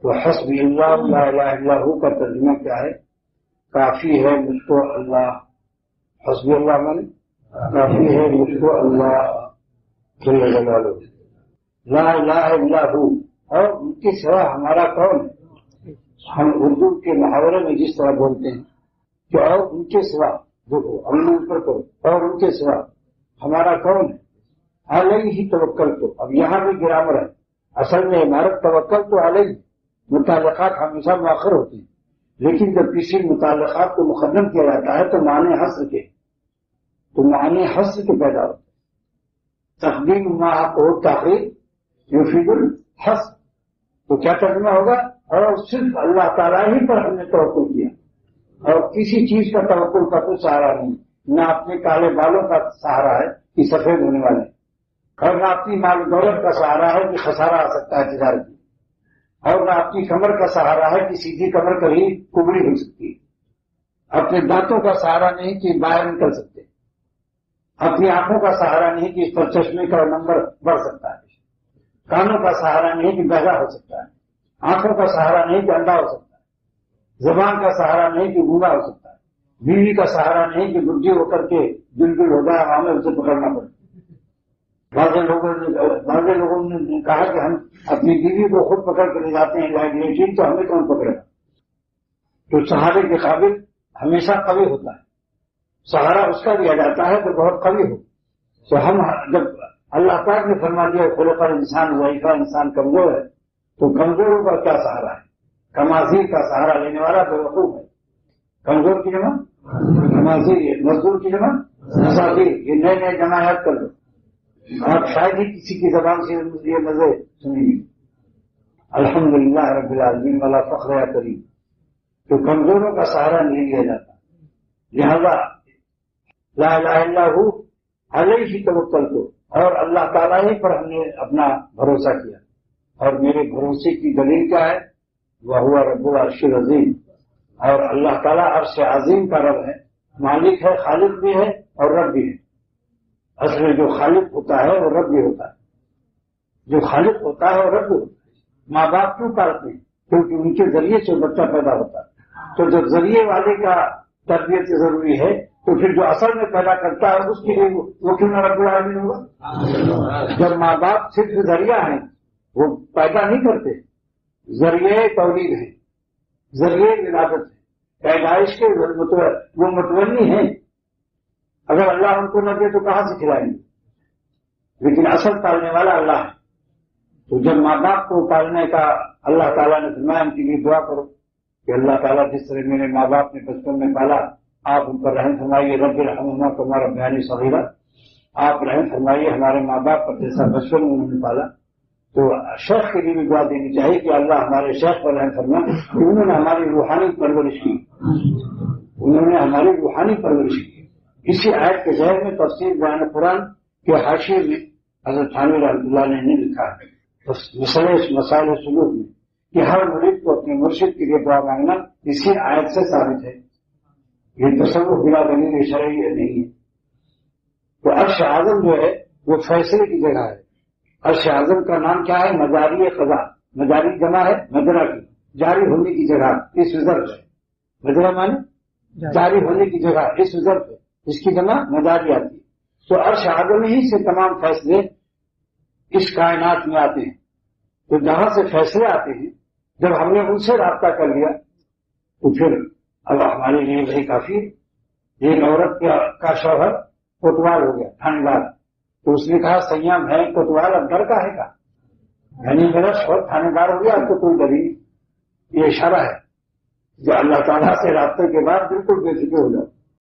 تو حسبی اللہ لا الہ الا ہو کا ترجمہ کیا ہے؟ کافی ہے مجھ کو اللہ. حسبی اللہ مانے کافی ہے مجھ کو اللہ جل جلالہ. لا الہ الا ہو، اور ان کے سوا ہمارا کون ہے؟ ہم اردو کے محاورے میں جس طرح بولتے ہیں کہ اور ان کے سوا، دیکھو ہم اوپر کرو، اور ان کے سوا ہمارا کون ہے؟ علیہ توکل تو. اب یہاں بھی گرامر ہے. اصل میں عبارت توکل تو علیہ، متعلقات ہمیشہ مؤخر ہوتی ہیں، لیکن جب کسی متعلقات کو مقدم کیا جاتا ہے تو معنی حصر کے پیدا ہوتے ہیں. تقدیم ما کو تاخیر یفید الحصر. تو کیا ترجمہ ہوگا؟ اور صرف اللہ تعالیٰ ہی پر ہم نے توکل کیا، اور کسی چیز کا توکل کا کوئی سہارا نہیں. نہ اپنے کالے بالوں کا سہارا ہے کہ سفید ہونے والے، اور نہ اپنی مال دولت کا سہارا ہے کہ خسارہ آ سکتا ہے تجارت میں، اور نہ اپنی کمر کا سہارا ہے کہ سیدھی کمر کبھی کبڑی ہو سکتی ہے. اپنے دانتوں کا سہارا نہیں کہ باہر نکل سکتے. اپنی آنکھوں کا سہارا نہیں کہ اس پر چشمے کا نمبر بڑھ سکتا ہے. کانوں کا سہارا نہیں کہ بہرا ہو سکتا ہے. آنکھوں کا سہارا نہیں کہ اندھا ہو سکتا ہے. زبان کا سہارا نہیں کہ گونگا ہو سکتا ہے. بیوی کا سہارا نہیں کہ بڈھی ہو کر کے بالکل ہو جائے ہمیں اسے پکڑنا پڑے. بعض لوگوں نے کہا کہ ہم اپنی بیوی کو خود پکڑ کے لے جاتے ہیں لیکن تو ہمیں کون پکڑے گا؟ تو سہارے کے قابل ہمیشہ قوی ہوتا ہے. سہارا اس کا دیا جاتا ہے تو بہت قوی ہو. تو ہم جب اللہ پاک نے فرما دیا خلق انسان ضعیفہ، انسان کمزور ہے، تو کمزوروں کا کیا سہارا ہے؟ کمازیر کا سہارا لینے والا بیوقوف ہے. کمزور کی جمع کمازیر، مزدور کی جمع مسافر. یہ نئے نئے جمع یاد کر لو. آپ شاید ہی کسی کی زبان سے یہ مزے سنیں گے. الحمدللہ رب العالمین والا فخر یا کریم. تو کمزوروں کا سہارا نہیں لیا جاتا. لہذا لا الہ الا ہو علیہ توکل تو، اور اللہ تعالیٰ ہی پر ہم نے اپنا بھروسہ کیا. اور میرے بھروسے کی دلیل کیا ہے؟ وہو رب العرش العظیم. اور اللہ تعالیٰ عرش عظیم کا رب ہے، مالک ہے، خالق بھی ہے اور رب بھی ہے. اصل میں جو خالق ہوتا ہے وہ رب بھی ہوتا ہے. جو خالق ہوتا ہے وہ رب بھی ہوتا ہے. ماں باپ کیوں پالتے ہیں؟ کیونکہ ان کے ذریعے سے بچہ پیدا ہوتا ہے. تو جب ذریعے والے کا تربیت ضروری ہے تو پھر جو اصل میں پیدا کرتا ہے اس کے لیے وہ کیوں نہ رب العالمین ہوگا؟ جب ماں باپ صرف ذریعہ ہیں، وہ پیدا نہیں کرتے. ذریعے تولید ہیں، ذریعے ولادت ہے، پیدائش کے وہ متولی ہیں. اگر اللہ ان کو نہ دے تو کہاں سے کھلائیں گے؟ لیکن اصل پالنے والا اللہ ہے. تو جب ماں باپ کو پالنے کا اللہ تعالیٰ نے فرمایا ان کے لیے دعا کرو کہ اللہ تعالیٰ جس طرح میرے ماں باپ نے بچپن میں پالا آپ ان پر رحم فرمائیے. رب ارحمہما کما ربیانی صغیرا. آپ رحم فرمائیے ہمارے ماں باپ پر جیسا بچپن میں انہوں نے پالا. تو شیخ کے لیے بھی دعا دینی چاہیے کہ اللہ ہمارے شیخ پر رحم فرما کہ انہوں نے ہماری روحانی پرورش کی. انہوں نے ہماری روحانی پرورش کی. اسی آیت کے ذہن میں تفسیر بیان قرآن کے حاشیے میں حضرت تھانوی رحمۃ اللہ نے لکھا ہے مسائل سلوک میں کہ ہر مرید کو اپنے مرشد کے لیے دعا مانگنا اسی آیت سے ثابت ہے. یہ تصور بلا دلیل شرعی نہیں ہے. تو عرش اعظم جو ہے وہ فیصلے کی جگہ ہے. عرش اعظم کا نام کیا ہے؟ مجاری قضا. مجاری جمع ہے مجرا کی، جاری ہونے کی جگہ اس ظرف ہے. مجرا مانے جاری ہونے کی جگہ اس ظرف ہے، اس کی جمع مجاری آتی ہے. تو عرش اعظم ہی سے تمام فیصلے اس کائنات میں آتے ہیں. تو جہاں سے فیصلے آتے ہیں جب ہم نے ان سے رابطہ کر لیا تو پھر اب ہمارے لیے وہی کافی. ایک عورت کا شوہر کوتوال ہو گیا، تھانے، تو اس نے کہا سیام ہے کوتوال، اب ڈر کا ہے کا یعنی میرا شوہر تھانے دار ہو گیا، اب تو کوئی ڈر نہیں. یہ اشارہ ہے جو اللہ تعالیٰ سے رابطے کے بعد بالکل بے فکر ہو جاتا.